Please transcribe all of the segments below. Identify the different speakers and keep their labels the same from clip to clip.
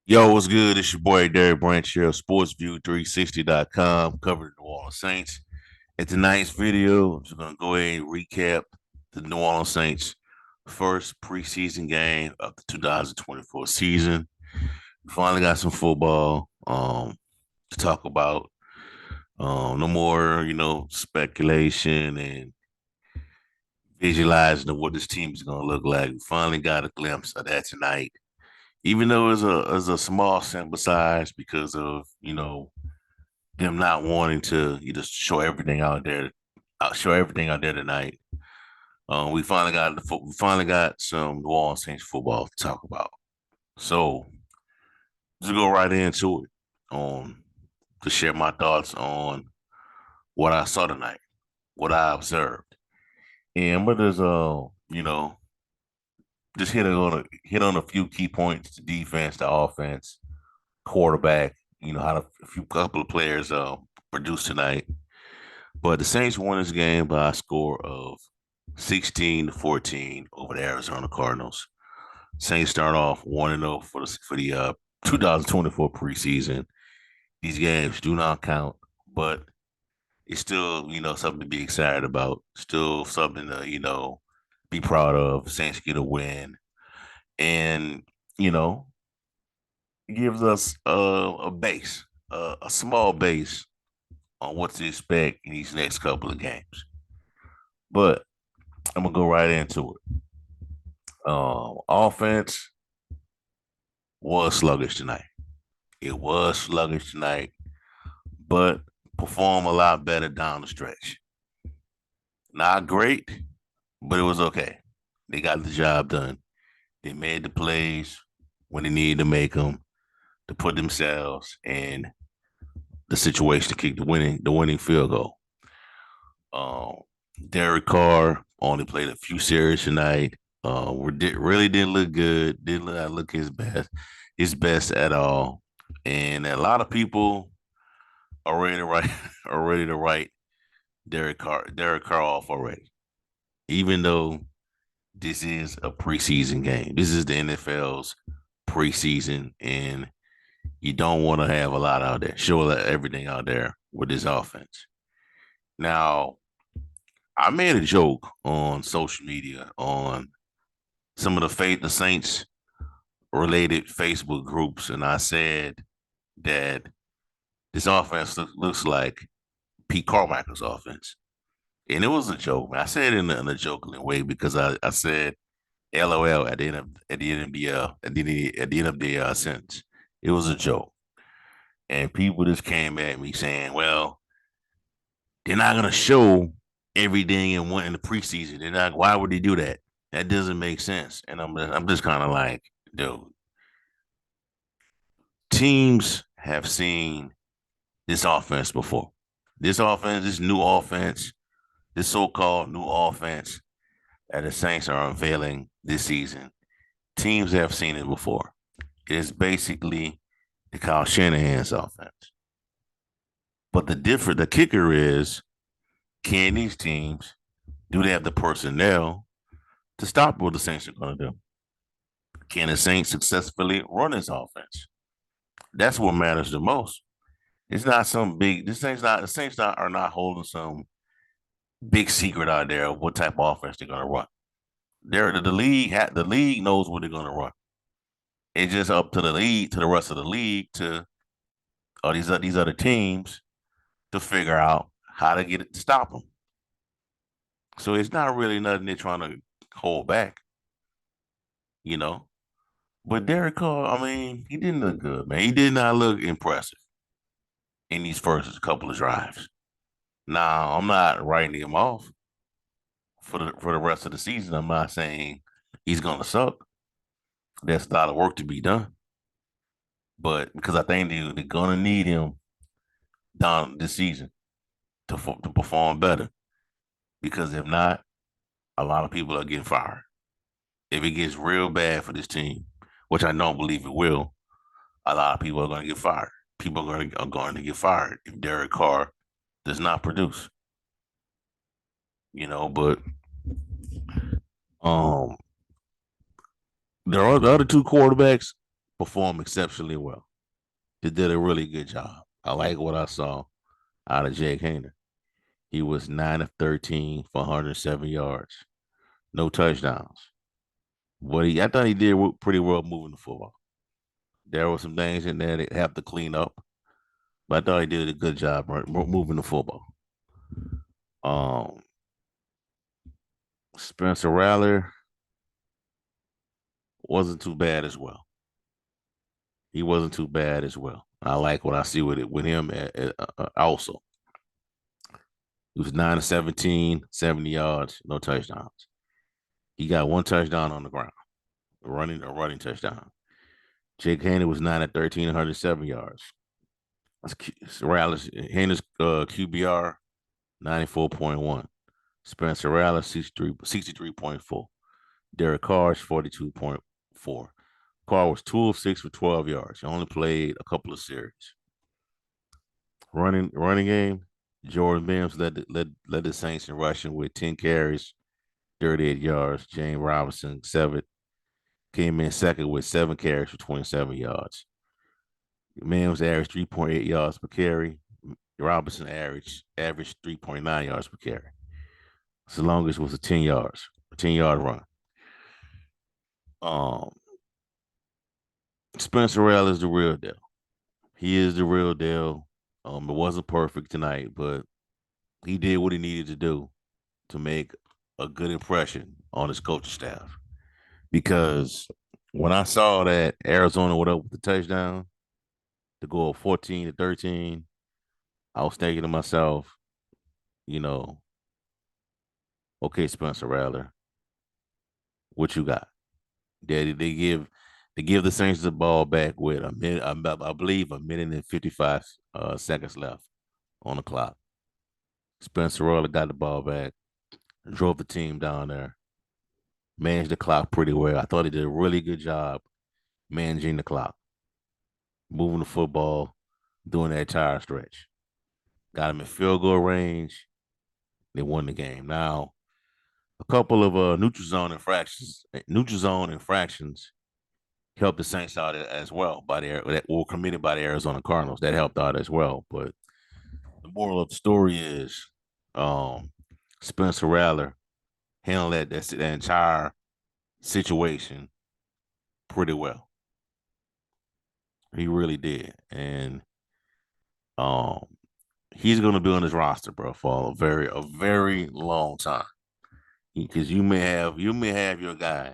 Speaker 1: Yo, what's good? It's your boy Derek Branch here of SportsView360.com, covering the New Orleans Saints. In tonight's video, I'm just gonna go ahead and recap the New Orleans Saints' first preseason game of the 2024 season. We finally got some football to talk about. No more, speculation and visualizing of what this team is gonna look like. We finally got a glimpse of that tonight, even though it's a small sample size because of them not wanting to just show everything out there tonight. We finally got some New Orleans Saints football to talk about. So let's go right into it. To share my thoughts on what I saw tonight, what I observed, and what is just hit on a few key points: the defense, the offense, quarterback. How a few couple of players produced tonight. But the Saints won this game by a score of 16-14 over the Arizona Cardinals. Saints start off 1-0 for the 2024 preseason. These games do not count, but it's still, something to be excited about. Still something to, be proud of. Saints get a win. And, you know, gives us a base, a small base on what to expect in these next couple of games. But I'm gonna go right into it. Offense was sluggish tonight. It was sluggish tonight, but performed a lot better down the stretch. Not great, but it was okay. They got the job done. They made the plays when they needed to make them to put themselves in the situation to kick the winning field goal. Um, Derek Carr only played a few series tonight. Really didn't look good. Didn't look his best at all. And a lot of people are ready to write are ready to write Derek Carr off already. Even though this is a preseason game, this is the NFL's preseason, and you don't want to have a lot out there. Show everything out there with this offense. Now, I made a joke on social media on some of the Saints related Facebook groups, and I said that this offense looks like Pete Carmichael's offense, and it was a joke. Man. I said it in a joking way because I said LOL at the end of the sentence. It was a joke, and people just came at me saying, "Well, they're not gonna show everything in the preseason. They're not. Why would they do that? That doesn't make sense." And I'm just kind of like, dude, teams have seen this offense before. This new offense, this so-called new offense that the Saints are unveiling this season. Teams have seen it before. It's basically the Kyle Shanahan's offense. But the kicker is, can these teams do they have the personnel to stop what the Saints are going to do? Can the Saints successfully run this offense? That's what matters the most. It's not some big. This thing's not. The Saints are not holding some big secret out there of what type of offense they're going to run. The league knows what they're going to run. It's just up to the league, to the rest of the league, to these other teams to figure out how to get it to stop them. So it's not really nothing they're trying to hold back, you know. But Derek Carr, I mean, he didn't look good, man. He did not look impressive in these first couple of drives. Now, I'm not writing him off for the rest of the season. I'm not saying he's gonna suck. There's a lot of work to be done. But because I think they're gonna need him down this season to perform better. Because if not, a lot of people are getting fired. If it gets real bad for this team, which I don't believe it will, a lot of people are going to get fired. People are going to get fired if Derek Carr does not produce. But um, there are the other two quarterbacks. performed exceptionally well. They did a really good job. I like what I saw out of Jake Haener. He was 9 of 13 for 107 yards, no touchdowns. But I thought he did pretty well moving the football. There were some things in there that have to clean up, but I thought he did a good job moving the football. Um, Spencer Rattler wasn't too bad as well. He wasn't too bad as well. I like what I see with him also. He was 9 of 17, 70 yards, no touchdowns. He got one touchdown on the ground, a running touchdown. Jake Haener was 9 of 13, 107 yards. Haener's QBR 94.1. Spencer Rattler 63.4. Derek Carr's 42.4. Carr was 2 of 6 for 12 yards. He only played a couple of series. Running game, Jordan Mims led the Saints in rushing with 10 carries, 38 yards. James Robinson, 7, came in second with 7 carries for 27 yards. Mims averaged 3.8 yards per carry. Robinson averaged 3.9 yards per carry. So longest was a 10-yard run. Um, Spencer Rattler is the real deal. He is the real deal. It wasn't perfect tonight, but he did what he needed to do to make a good impression on his coaching staff. Because when I saw that Arizona went up with the touchdown to go 14-13, I was thinking to myself, you know, okay, Spencer Rattler, what you got? They give the Saints the ball back with a minute, I believe a minute and 55 seconds left on the clock. Spencer Rattler got the ball back, drove the team down there, managed the clock pretty well. I thought he did a really good job managing the clock, moving the football, doing that entire stretch. Got him in field goal range. They won the game. Now, a couple of neutral zone infractions helped the Saints out as well that were committed by the Arizona Cardinals. That helped out as well. But the moral of the story is, um, Spencer Rattler handled that entire situation pretty well. He really did, and um, he's going to be on this roster, bro, for a very long time. Because you may have your guy,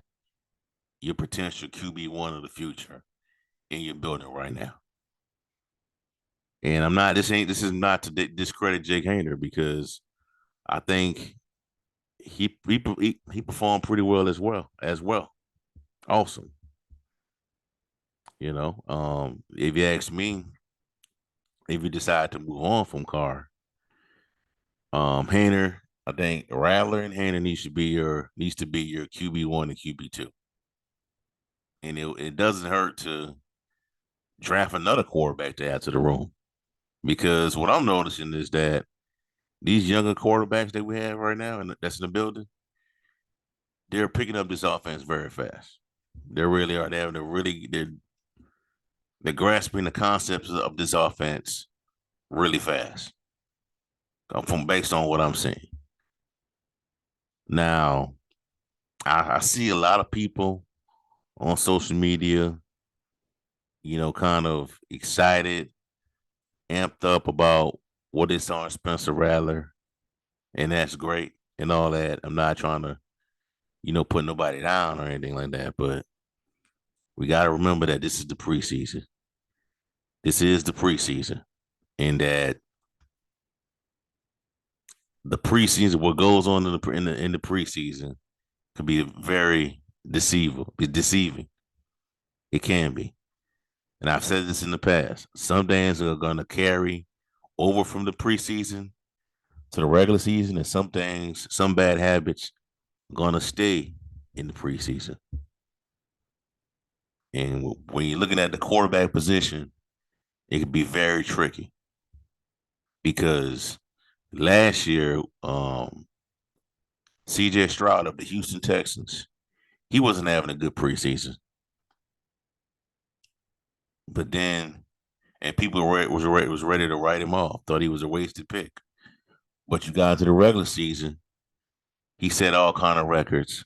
Speaker 1: your potential QB1 of the future in your building right now. And this is not to discredit Jake Haener because I think he performed pretty well as well. Awesome. If you ask me, if you decide to move on from Carr, Haener, I think Rattler and Haener needs to be your QB1 and QB2. And it doesn't hurt to draft another quarterback to add to the room. Because what I'm noticing is that these younger quarterbacks that we have right now and that's in the building, they're picking up this offense very fast. They really are. They're grasping the concepts of this offense really fast. From based on what I'm seeing. Now, I see a lot of people on social media, kind of excited, amped up about what they saw in Spencer Rattler, and that's great and all that. I'm not trying to, put nobody down or anything like that, but we got to remember that this is the preseason. This is the preseason, and that the preseason, what goes on in the preseason, can be very deceiving. It can be, and I've said this in the past. Some things are going to carry over from the preseason to the regular season, and some bad habits, are going to stay in the preseason. And when you're looking at the quarterback position, it can be very tricky because last year, CJ Stroud of the Houston Texans, he wasn't having a good preseason. But then, and people was ready to write him off. Thought he was a wasted pick. But you got to the regular season, he set all kind of records.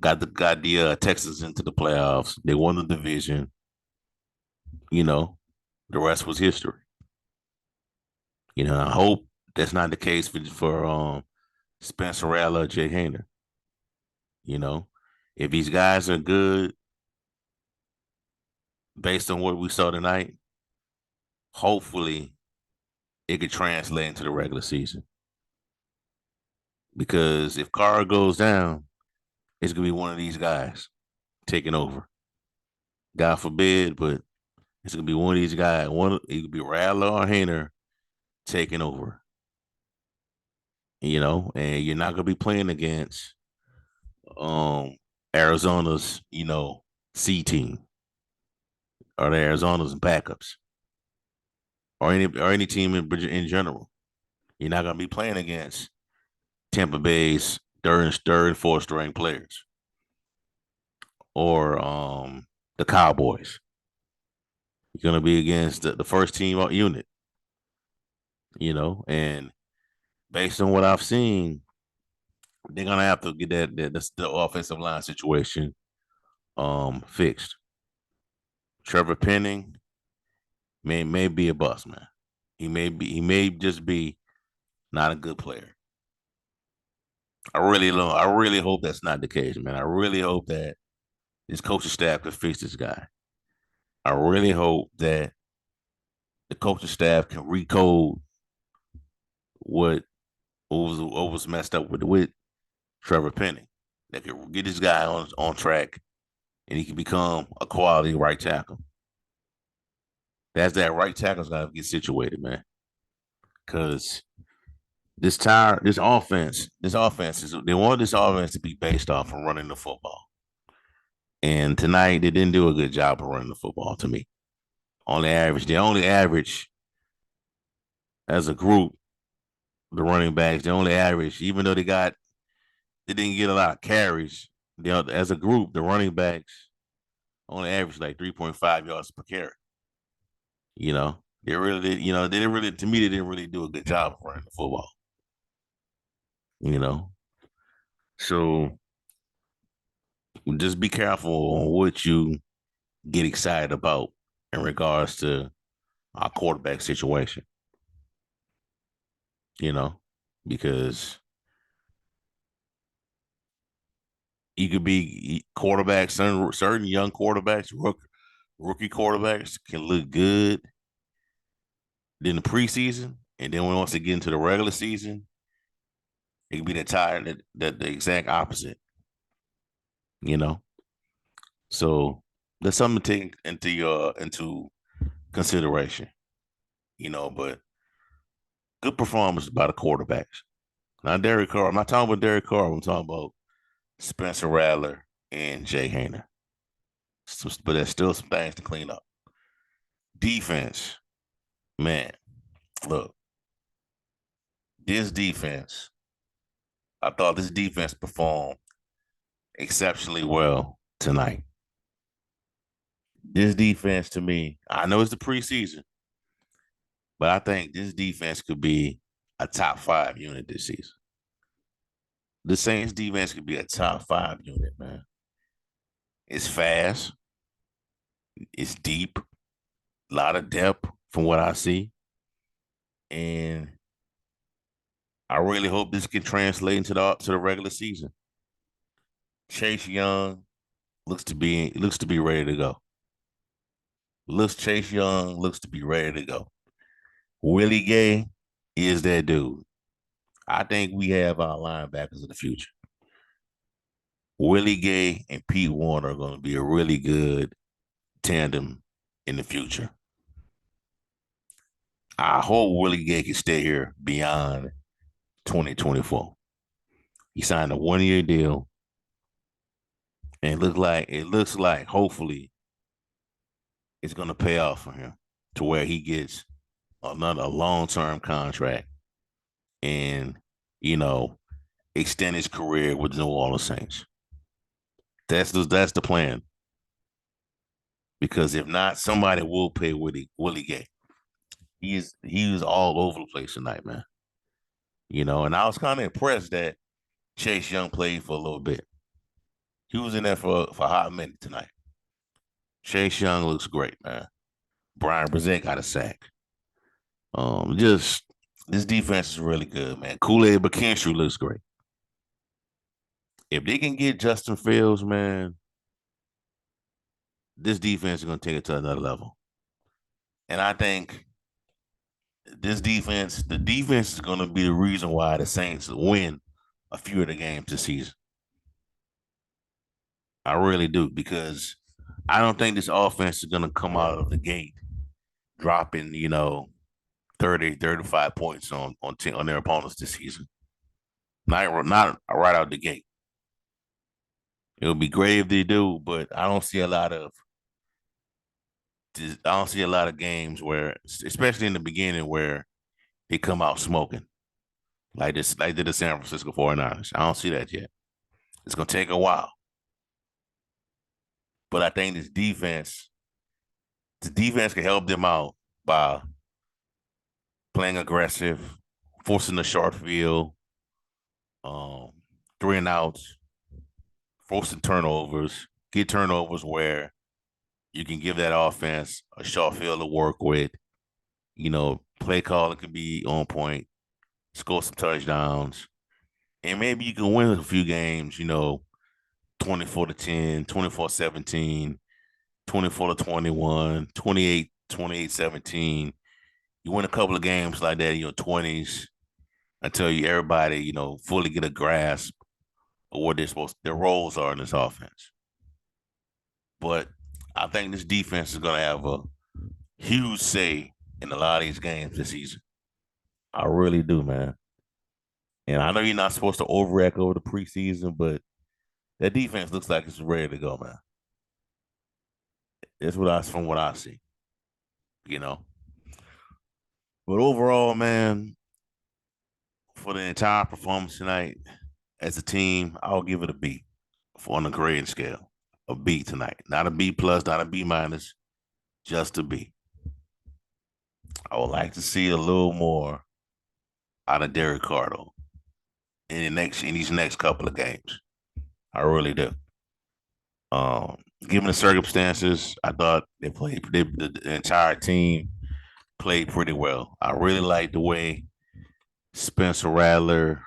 Speaker 1: Got the Texans into the playoffs. They won the division. You know, the rest was history. I hope that's not the case for Spencer Rattler or Jay Haener. You know, if these guys are good based on what we saw tonight, hopefully it could translate into the regular season. Because if Carr goes down, it's gonna be one of these guys taking over. God forbid, but it's gonna be one of these guys. It could be Rattler or Haener taking over. And you're not gonna be playing against um Arizona's, C team or the Arizona's backups or any team in general. You're not gonna be playing against Tampa Bay's third and fourth string players or the Cowboys. You're gonna be against the first team unit, and based on what I've seen, they're gonna have to get the offensive line situation fixed. Trevor Penning may be a bust, man. He may just be not a good player. I really hope that's not the case, man. I really hope that this coaching staff can fix this guy. I really hope that the coaching staff can recode what what was messed up with Trevor Penning. That could get this guy on track and he can become a quality right tackle. That's that right tackle's got to get situated, man. Because this offense they want this offense to be based off of running the football. And tonight they didn't do a good job of running the football to me. They only average as a group, the running backs, they only average, even though they didn't get a lot of carries. As a group, the running backs only average like 3.5 yards per carry. They really did, they didn't really to me they didn't really do a good job of running the football. You know. So just be careful on what you get excited about in regards to our quarterback situation, you know, because you could be quarterbacks, certain young quarterbacks, rookie quarterbacks can look good in the preseason, and then once they get into the regular season, it could be the exact opposite, you know. So that's something to take into consideration, But good performance by the quarterbacks. Not Derek Carr. I'm not talking about Derek Carr. I'm talking about Spencer Rattler and Jay Haener. But there's still some things to clean up. Defense, man. Look, this defense. I thought this defense performed exceptionally well tonight. This defense, to me, I know it's the preseason, but I think this defense could be a top five unit this season. The Saints defense could be a top five unit, man. It's fast, it's deep, a lot of depth from what I see. And I really hope this can translate into the regular season. Chase Young looks to be ready to go. Chase Young looks to be ready to go. Willie Gay is that dude. I think we have our linebackers of the future. Willie Gay and Pete Warner are going to be a really good tandem in the future. I hope Willie Gay can stay here beyond 2024. He signed a 1 year deal, and it looks like hopefully it's going to pay off for him to where he gets another long term contract and you know extend his career with the New Orleans Saints. That's the plan. because if not, somebody will pay Willie Gay. He is all over the place tonight, man. And I was kind of impressed that Chase Young played for a little bit. He was in there for a hot minute tonight. Chase Young looks great, man. Brian Brzee got a sack. Just this defense is really good, man. Kool-Aid McKinstry looks great. If they can get Justin Fields, man, this defense is gonna take it to another level. And I think the defense is gonna be the reason why the Saints win a few of the games this season. I really do, because I don't think this offense is gonna come out of the gate dropping, 30, 35 points on their opponents this season. Not right out the gate. It would be great if they do, but I don't see a lot of games where, especially in the beginning, where they come out smoking like did the San Francisco 49ers. I don't see that yet. It's gonna take a while, but I think the defense can help them out by playing aggressive, forcing the short field, um, 3 and outs, forcing turnovers, get turnovers where you can give that offense a short field to work with. Play calling can be on point, score some touchdowns, and maybe you can win a few games, 24-10, 24-17, 24-21, 28-17. You win a couple of games like that in your 20s until everybody, fully get a grasp of what their roles are in this offense. But I think this defense is going to have a huge say in a lot of these games this season. I really do, man. And I know you're not supposed to overreact over the preseason, but that defense looks like it's ready to go, man. That's from what I see, you know. But overall, man, for the entire performance tonight, as a team, I'll give it a B for on the grading scale. A B tonight. Not a B plus, not a B minus, just a B. I would like to see a little more out of Derek Carr in these next couple of games. I really do. Given the circumstances, I thought the entire team played pretty well. I really like the way Spencer Rattler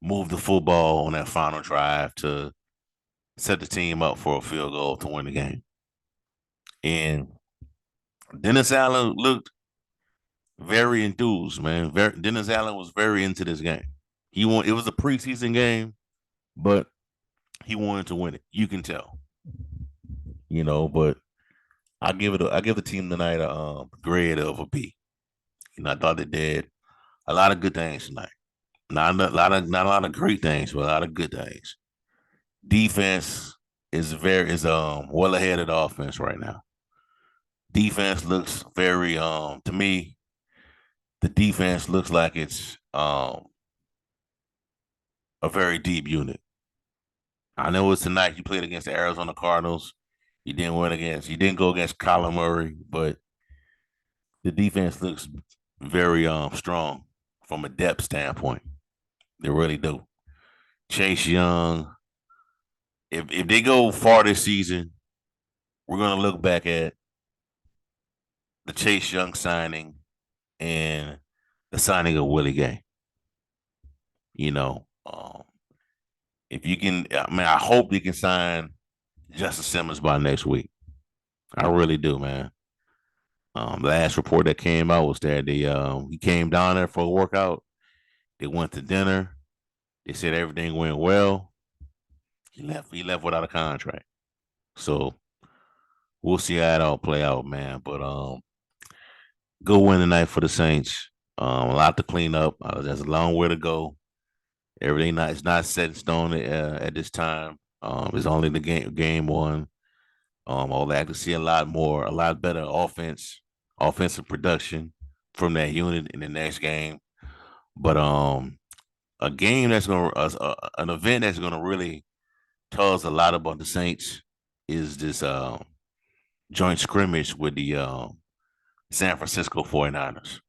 Speaker 1: moved the football on that final drive to set the team up for a field goal to win the game. And Dennis Allen looked very enthused, man. Dennis Allen was very into this game. It was a preseason game, but he wanted to win it. You can tell, But I give the team tonight a grade of a B. I thought they did a lot of good things tonight. Not a lot of great things, but a lot of good things. Defense is well ahead of the offense right now. Defense looks very to me, the defense looks like it's a very deep unit. I know it's tonight you played against the Arizona Cardinals. You didn't go against Kyler Murray, but the defense looks very strong from a depth standpoint. They really do. Chase Young, if they go far this season, we're gonna look back at the Chase Young signing and the signing of Willie Gay. You know, if you can, I mean, I hope they can sign Justin Simmons by next week. I really do, man. Last report that came out was that he came down there for a workout. They went to dinner. They said everything went well. He left. He left without a contract. So we'll see how it all play out, man. But good win tonight for the Saints. A lot to clean up. There's a long way to go. Everything is not set in stone at this time. It's only the game one. I'd like to see a lot better offensive production from that unit in the next game. But a game that's an event that's gonna really tell us a lot about the Saints is this joint scrimmage with the San Francisco 49ers.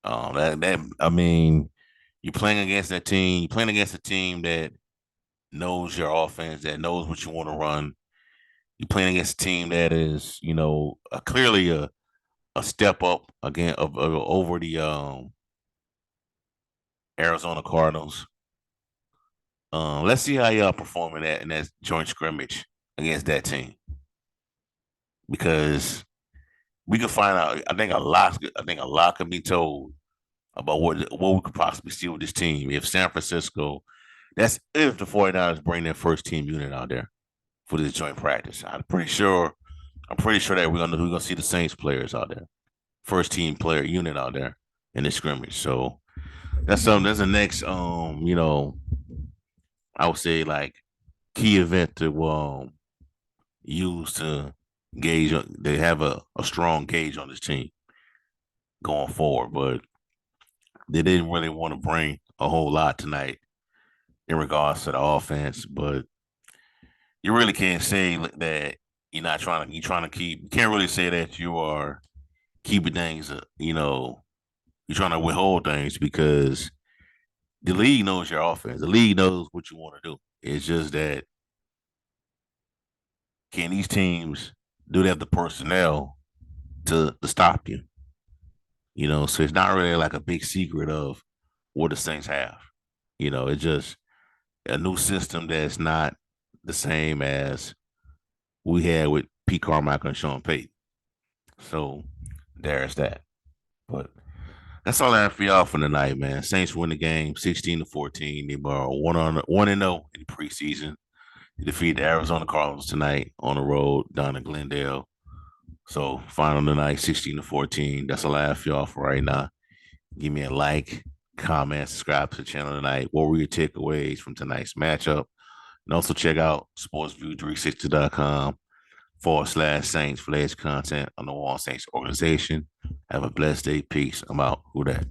Speaker 1: That I mean, you're playing against that team. You're playing against a team that knows your offense, that knows what you want to run. You're playing against a team that is, clearly a step up again over the Arizona Cardinals. Let's see how y'all perform in that joint scrimmage against that team because we can find out. I think a lot can be told about what we could possibly see with this team if San Francisco. That's if the 49ers bring their first team unit out there for this joint practice. I'm pretty sure that we're gonna see the Saints players out there, first team player unit out there in this scrimmage. So that's the next I would say like key event to use to gauge. They have a strong gauge on this team going forward, but they didn't really want to bring a whole lot tonight in regards to the offense. But you really can't say that you're trying to keep. You can't really say that you are keeping things. You're trying to withhold things because the league knows your offense. The league knows what you want to do. It's just that can these teams do they have the personnel to stop you? So it's not really like a big secret of what the Saints have. It's just a new system that's not the same as we had with Pete Carmichael and Sean Payton. So there's that. But that's all I have for y'all for tonight, man. Saints win the game 16-14. They were 1-0 in preseason. They defeat the Arizona Cardinals tonight on the road down in Glendale. So final tonight, 16-14. That's all I have for y'all for right now. Give me a like, comment, subscribe to the channel tonight. What were your takeaways from tonight's matchup? And also check out sportsview360.com/Saints for latest content on the Wall Saints organization. Have a blessed day. Peace. I'm out. Who that?